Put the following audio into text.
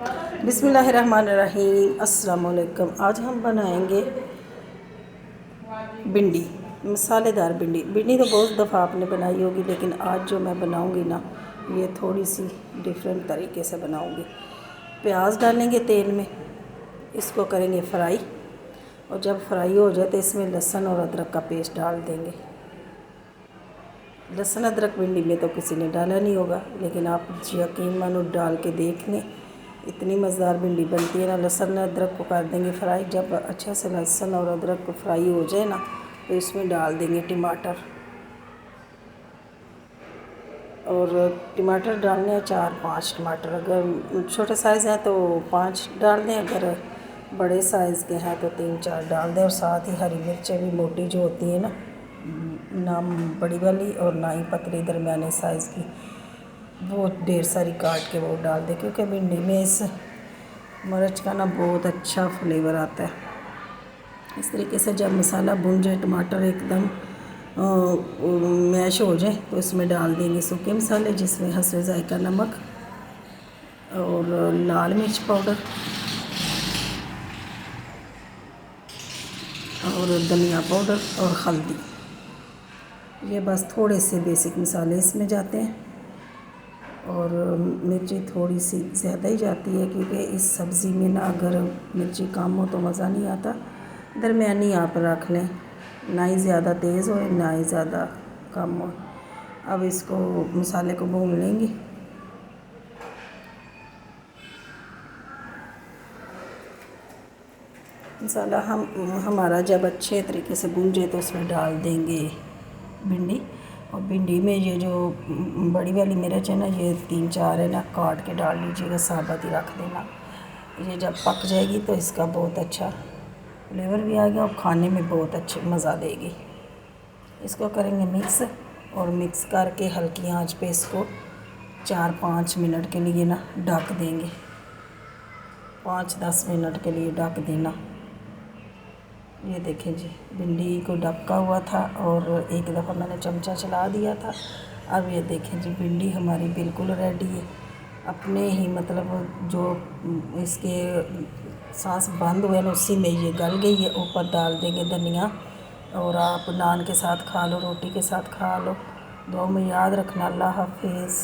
बिस्मिल्लाहिर्रहमानिर्रहीम। अस्सलाम वालेकुम। आज हम बनाएंगे भिंडी, मसालेदार भिंडी। भिंडी तो बहुत दफ़ा आपने बनाई होगी, लेकिन आज जो मैं बनाऊंगी ना, ये थोड़ी सी डिफरेंट तरीके से बनाऊंगी। प्याज डालेंगे तेल में, इसको करेंगे फ्राई, और जब फ्राई हो जाए तो इसमें लहसुन और अदरक का पेस्ट डाल देंगे। लहसुन अदरक भिंडी में तो किसी ने डाला नहीं होगा, लेकिन आप यकीन मानो डाल के देख लें, इतनी मज़ेदार भिंडी बनती है ना। लहसुन अदरक को कर देंगे फ्राई। जब अच्छे से लहसुन और अदरक को फ्राई हो जाए ना, तो इसमें डाल देंगे टमाटर। और टमाटर डालने हैं 4-5 टमाटर। अगर छोटे साइज़ हैं तो 5 डाल दें, अगर बड़े साइज़ के हैं तो 3-4 डाल दें। और साथ ही हरी मिर्चें भी मोटी जो होती है ना बड़ी वाली और ना ही पतली, दरमियाने साइज़ की, वो ढेर सारी काट के वो डाल दें, क्योंकि भिंडी में इस मिर्च का ना बहुत अच्छा फ्लेवर आता है। इस तरीके से जब मसाला भुन जाए, टमाटर एकदम मैश हो जाए, तो इसमें डाल देंगे सूखे मसाले, जिसमें हस्बे ज़ायका नमक और लाल मिर्च पाउडर और धनिया पाउडर और हल्दी। ये बस थोड़े से बेसिक मसाले इसमें जाते हैं, और मिर्ची थोड़ी सी ज़्यादा ही जाती है, क्योंकि इस सब्ज़ी में ना अगर मिर्ची कम हो तो मज़ा नहीं आता। दरमियानी आप रख लें, ना ही ज़्यादा तेज़ हो ना ही ज़्यादा कम हो। अब इसको मसाले को भून लेंगे। मसाला हमारा जब अच्छे तरीके से भून जाए, तो उसमें डाल देंगे भिंडी। और भिंडी में ये जो बड़ी वाली मिर्च है ना, ये 3-4 है ना, काट के डाल लीजिएगा, साबुत ही रख देना। ये जब पक जाएगी तो इसका बहुत अच्छा फ्लेवर भी आ गया और खाने में बहुत अच्छे मज़ा देगी। इसको करेंगे मिक्स, और मिक्स करके हल्की आंच पे इसको 4-5 मिनट के लिए ना ढक देंगे। 5-10 मिनट के लिए ढक देना। ये देखें जी, भिंडी को ढका हुआ था और एक दफ़ा मैंने चमचा चला दिया था। अब ये देखें जी, भिंडी हमारी बिल्कुल रेडी है। अपने ही मतलब जो इसके सांस बंद हुए ना, उसी में ये गल गई है। ऊपर डाल देंगे धनिया, और आप नान के साथ खा लो, रोटी के साथ खा लो। दुआ में याद रखना। अल्लाह हाफिज़।